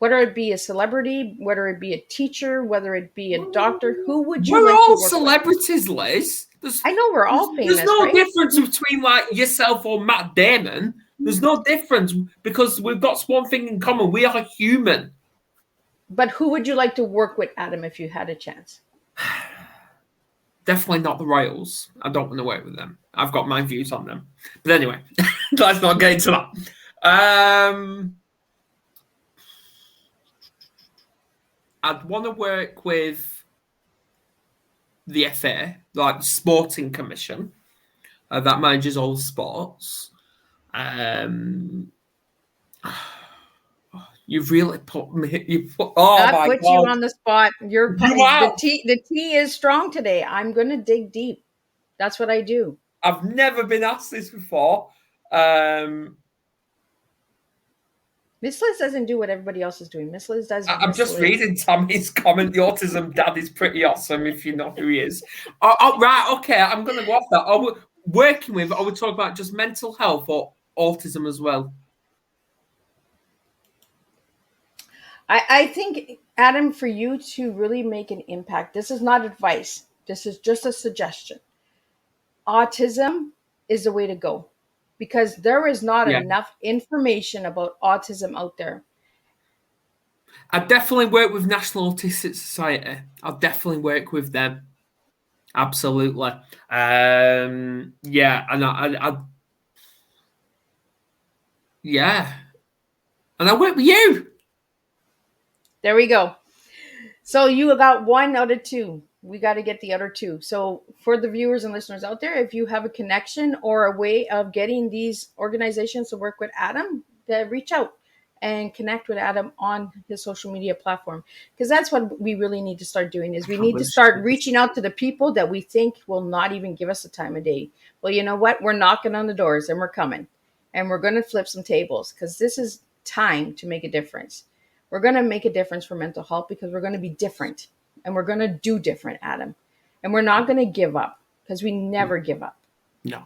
Whether it be a celebrity, whether it be a teacher, whether it be a doctor, who would you We're like to all work celebrities, Liz. with? I know we're all There's famous, no right? difference between like yourself or Matt Damon. There's no difference because we've got one thing in common. We are human. But who would you like to work with, Adam, if you had a chance? Definitely not the Royals. I don't want to work with them. I've got my views on them. But anyway, let's not get into that. I'd want to work with the FA, like the Sporting Commission, that manages all sports. You've really put me. Oh I my put you God! on the spot. Wow. The tea is strong today. I'm going to dig deep. That's what I do. I've never been asked this before. Miss Liz doesn't do what everybody else is doing. Miss Liz does. I'm just reading Tammy's comment. The autism dad is pretty awesome, if you know who he is. Right, okay, I'm going to go off that. Are we talking about just mental health or autism as well? I think, Adam, for you to really make an impact, this is not advice. This is just a suggestion. Autism is the way to go because there is not Yeah. enough information about autism out there. I definitely work with National Autistic Society. I'll definitely work with them. Absolutely. Yeah, and I yeah. And I work with you. There we go. So you got 1 out of 2. We got to get the other 2. So for the viewers and listeners out there, if you have a connection or a way of getting these organizations to work with Adam, then reach out and connect with Adam on his social media platform. Because that's what we really need to start doing is we need to start reaching out to the people that we think will not even give us the time of day. Well, you know what? We're knocking on the doors and we're coming. And we're going to flip some tables because this is time to make a difference. We're going to make a difference for mental health because we're going to be different and we're going to do different, Adam. And we're not going to give up because we never give up. No.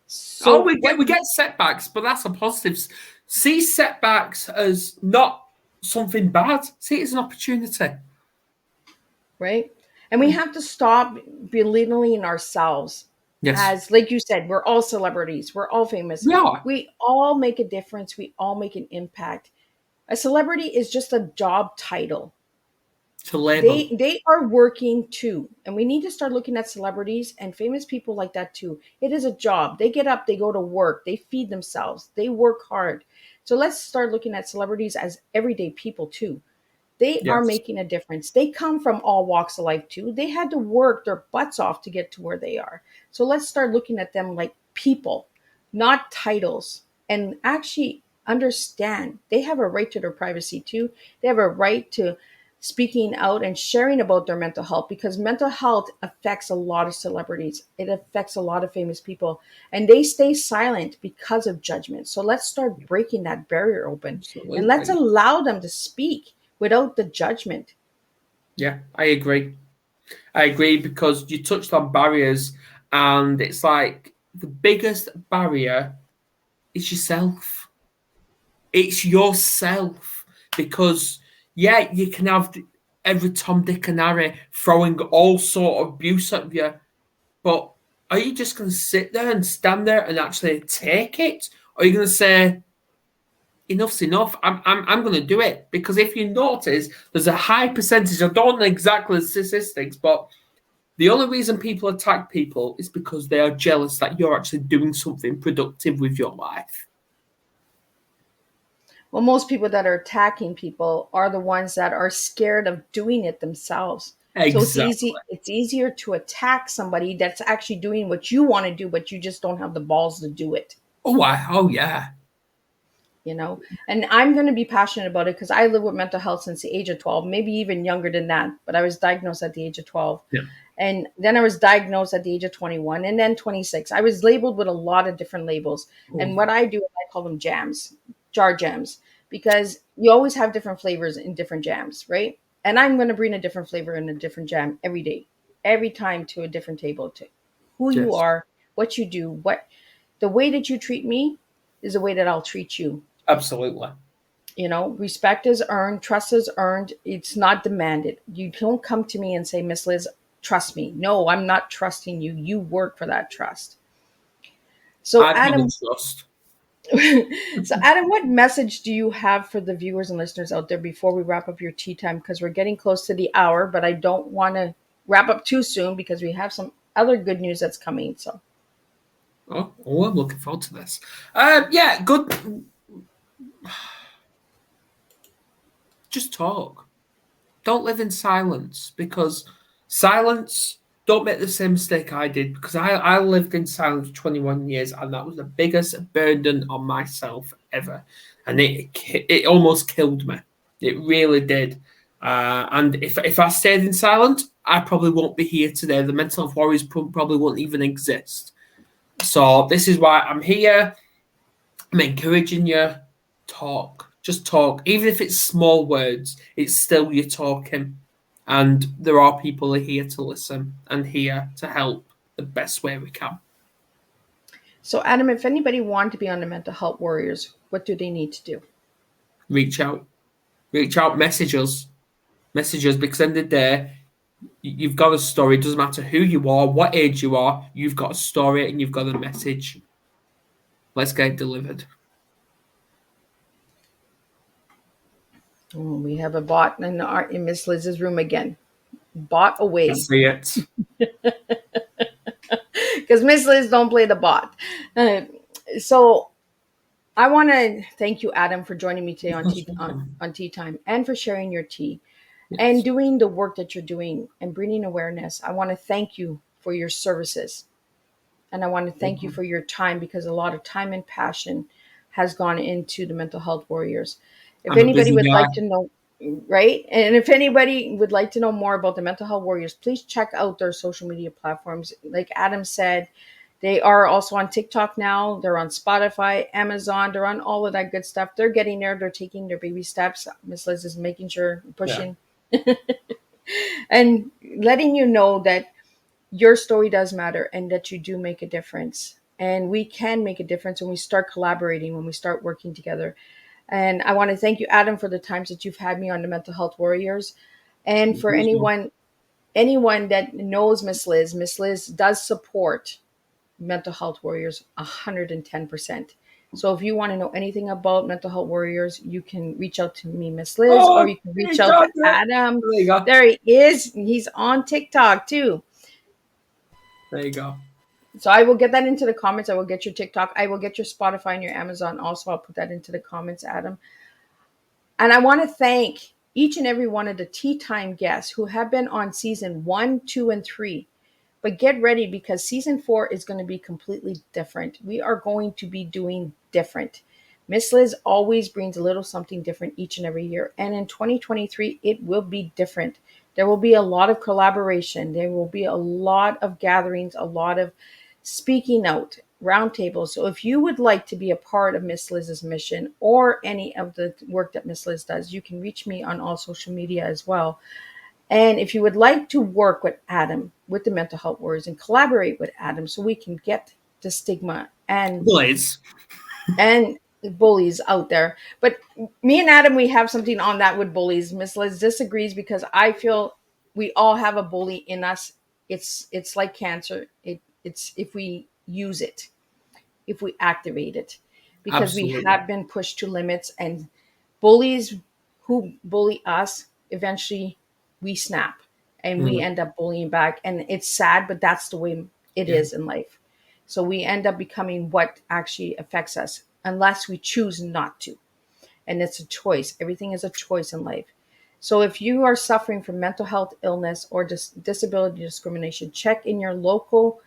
So we get setbacks, but that's a positive. See setbacks as not something bad. See it as an opportunity. Right? And we have to stop belittling ourselves. Yes. As, like you said, we're all celebrities. We're all famous. Yeah. We all make a difference. We all make an impact. A celebrity is just a job title. It's a label. They are working too. And we need to start looking at celebrities and famous people like that too. It is a job. They get up, they go to work, they feed themselves, they work hard. So let's start looking at celebrities as everyday people too. They are making a difference. They come from all walks of life too. They had to work their butts off to get to where they are. So let's start looking at them like people, not titles, and actually understand they have a right to their privacy too. They have a right to speaking out and sharing about their mental health because mental health affects a lot of celebrities. It affects a lot of famous people and they stay silent because of judgment. So let's start breaking that barrier open. Absolutely. And let's allow them to speak without the judgment. Yeah, I agree. Because you touched on barriers and it's like the biggest barrier is yourself. It's yourself because, yeah, you can have every Tom, Dick and Harry throwing all sort of abuse at you, but are you just going to sit there and stand there and actually take it? Or are you going to say, enough's enough, I'm going to do it? Because if you notice, there's a high percentage, I don't know exactly the statistics, but the only reason people attack people is because they are jealous that you're actually doing something productive with your life. Well, most people that are attacking people are the ones that are scared of doing it themselves. Exactly. So it's easier to attack somebody that's actually doing what you want to do, but you just don't have the balls to do it. Oh yeah. You know, and I'm going to be passionate about it because I live with mental health since the age of 12, maybe even younger than that. But I was diagnosed at the age of 12. Yeah. And then I was diagnosed at the age of 21 and then 26. I was labeled with a lot of different labels. Ooh. And what I do, I call them jams, jar jams, because you always have different flavors in different jams, right? And I'm going to bring a different flavor in a different jam every day, every time to a different table, to who you are, what you do, the way that you treat me is the way that I'll treat you. Absolutely. You know, respect is earned, trust is earned. It's not demanded. You don't come to me and say, Miss Liz, trust me. No, I'm not trusting you. You work for that trust. So Adam, what message do you have for the viewers and listeners out there before we wrap up your tea time? Because we're getting close to the hour, but I don't want to wrap up too soon because we have some other good news that's coming. So, I'm looking forward to this. Yeah, good. Just talk. Don't live in silence because silence, don't make the same mistake I did because I lived in silence for 21 years and that was the biggest burden on myself ever. And it almost killed me. It really did. And if I stayed in silence, I probably won't be here today. The mental health warriors probably won't even exist. So this is why I'm here. I'm encouraging you. Talk. Just talk. Even if it's small words, it's still you're talking. And there are people here to listen and here to help the best way we can. So, Adam, if anybody wanted to be on the Mental Health Warriors, what do they need to do? Reach out. Reach out, message us. Message us, because at the end of the day, you've got a story. It doesn't matter who you are, what age you are, you've got a story and you've got a message. Let's get it delivered. Oh, we have a bot in Miss Liz's room again. Bot away. I see it. Because Miss Liz don't play the bot. So I want to thank you, Adam, for joining me today on Tea Time and for sharing your tea and doing the work that you're doing and bringing awareness. I want to thank you for your services. And I want to thank you for your time, because a lot of time and passion has gone into the Mental Health Warriors. If anybody would like to know, right? And if anybody would like to know more about the Mental Health Warriors, please check out their social media platforms. Like Adam said, they are also on TikTok now. They're on Spotify, Amazon. They're on all of that good stuff. They're getting there. They're taking their baby steps. Miss Liz is making sure, pushing, and letting you know that your story does matter and that you do make a difference. And we can make a difference when we start collaborating, when we start working together. And I want to thank you, Adam, for the times that you've had me on the Mental Health Warriors. And for anyone that knows Miss Liz does support Mental Health Warriors 110%. So if you want to know anything about Mental Health Warriors, you can reach out to me, Miss Liz, or you can reach out to Adam. There you go. There he is. He's on TikTok too. There you go. So I will get that into the comments. I will get your TikTok. I will get your Spotify and your Amazon also. I'll put that into the comments, Adam. And I want to thank each and every one of the Tea Time guests who have been on season 1, 2, and 3. But get ready, because season 4 is going to be completely different. We are going to be doing different. Miss Liz always brings a little something different each and every year. And in 2023, it will be different. There will be a lot of collaboration. There will be a lot of gatherings, a lot of speaking out, roundtables. So if you would like to be a part of Miss Liz's mission or any of the work that Miss Liz does, you can reach me on all social media as well. And if you would like to work with Adam, with the Mental Health Warriors, and collaborate with Adam so we can get the stigma and Blaze. and bullies out there. But me and Adam, we have something on that with bullies. Miss Liz disagrees, because I feel we all have a bully in us. It's like cancer. It's if we use it, if we activate it, because Absolutely. we have been pushed to limits, and bullies who bully us, eventually we snap and we end up bullying back. And it's sad, but that's the way it is in life. So we end up becoming what actually affects us, unless we choose not to. And it's a choice. Everything is a choice in life. So if you are suffering from mental health illness or disability discrimination, check in your local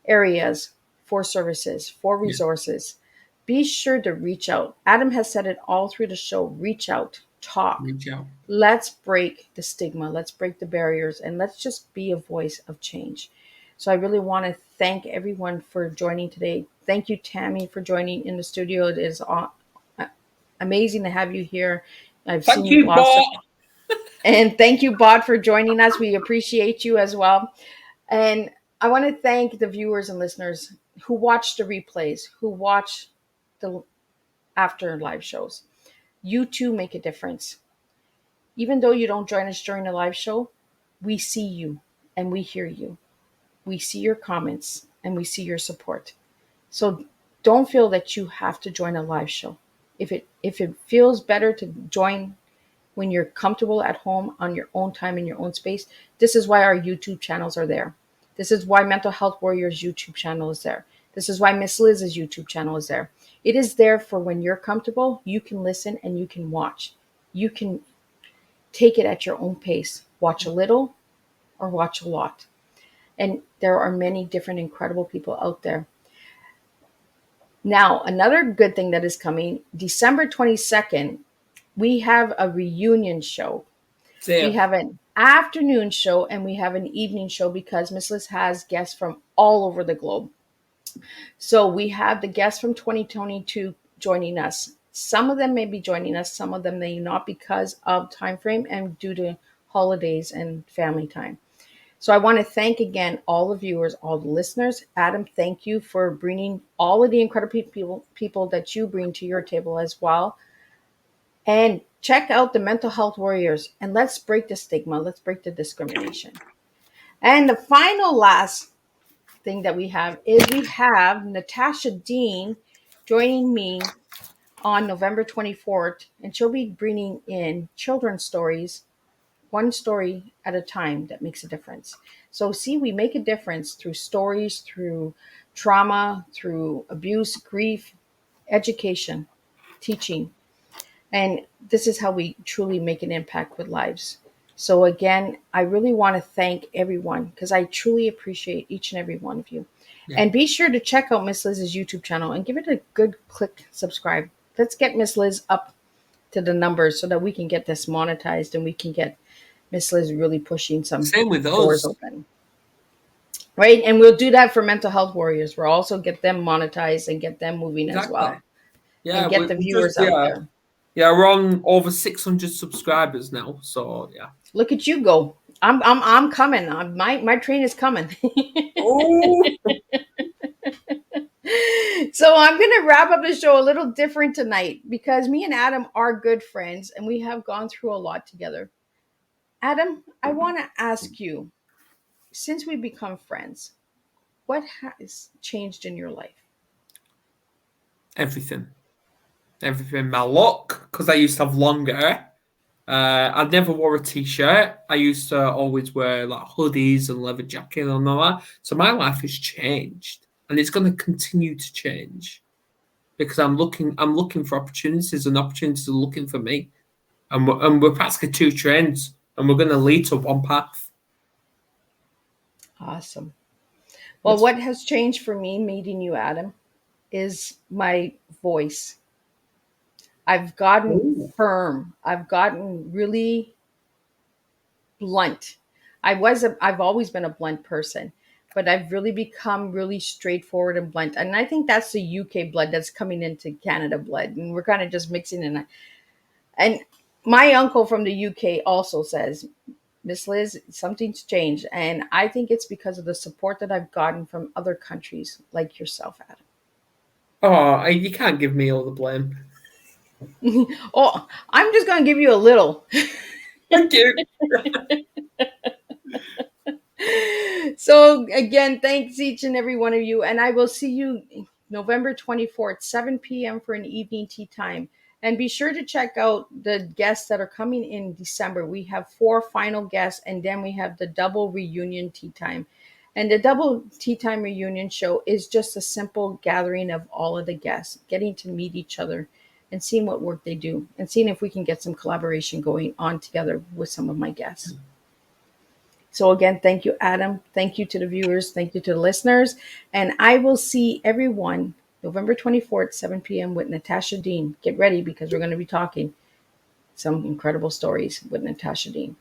areas for services, for resources. Be sure to reach out. Adam has said it all through the show. Reach out, talk. Reach out. Let's break the stigma. Let's break the barriers, and let's just be a voice of change. So I really want to thank everyone for joining today. Thank you, Tammy, for joining in the studio. It is amazing to have you here. I've Thank seen you, blossom. Bot. And thank you, Bot, for joining us. We appreciate you as well. And I want to thank the viewers and listeners who watch the replays, who watch the after live shows. You too make a difference. Even though you don't join us during the live show, we see you and we hear you. We see your comments and we see your support. So don't feel that you have to join a live show. If it feels better to join when you're comfortable at home on your own time in your own space, this is why our YouTube channels are there. This is why Mental Health Warriors YouTube channel is there. This is why Miss Liz's YouTube channel is there. It is there for when you're comfortable, you can listen and you can watch. You can take it at your own pace. Watch a little or watch a lot. And there are many different incredible people out there. Now, another good thing that is coming, December 22nd, we have a reunion show. We have an afternoon show and we have an evening show, because Miss Liz has guests from all over the globe. So we have the guests from 2022 joining us Some of them may be joining us, some of them may not because of time frame and due to holidays and family time. So I want to thank again all the viewers, all the listeners. Adam, thank you for bringing all of the incredible people that you bring to your table as well. And check out the Mental Health Warriors and let's break the stigma, let's break the discrimination. And the final last thing that we have Natasha Dean joining me on November 24th, and she'll be bringing in children's stories, one story at a time that makes a difference. So, see, we make a difference through stories, through trauma, through abuse, grief, education, teaching. And this is how we truly make an impact with lives. So, again, I really want to thank everyone because I truly appreciate each and every one of you. Yeah. And be sure to check out Miss Liz's YouTube channel and give it a good click subscribe. Let's get Miss Liz up to the numbers so that we can get this monetized and we can get Miss Liz really pushing some Same with doors us. open. Right? And we'll do that for Mental Health Warriors. We'll also get them monetized and get them moving as Exactly. well. Yeah, And get the viewers out there. Yeah, we're on over 600 subscribers now. So yeah. Look at you go. I'm coming. My train is coming. Oh. So I'm going to wrap up the show a little different tonight because me and Adam are good friends and we have gone through a lot together. Adam, I want to ask you, since we become friends, what has changed in your life? Everything. My look, because I used to have long hair. I never wore a t-shirt. I used to always wear like hoodies and leather jacket and all that. So my life has changed, and it's going to continue to change because I'm looking for opportunities, and opportunities are looking for me, and we're practically two trains, and we're going to lead to one path. Awesome. Well, what has changed for me meeting you, Adam, is my voice. I've gotten firm. I've gotten really blunt. I've always been a blunt person, but I've really become really straightforward and blunt. And I think that's the UK blood that's coming into Canada blood. And we're kind of just mixing in. And my uncle from the UK also says, Miss Liz, something's changed. And I think it's because of the support that I've gotten from other countries like yourself, Adam. Oh, you can't give me all the blame. Oh, I'm just going to give you a little. Thank you. So again, thanks each and every one of you. And I will see you November 24th, 7 p.m. for an evening tea time. And be sure to check out the guests that are coming in December. We have 4 final guests, and then we have the double reunion tea time. And the double tea time reunion show is just a simple gathering of all of the guests, getting to meet each other and seeing what work they do and seeing if we can get some collaboration going on together with some of my guests. So again, thank you, Adam. Thank you to the viewers. Thank you to the listeners. And I will see everyone November 24th, 7 p.m. with Natasha Dean. Get ready because we're going to be talking some incredible stories with Natasha Dean.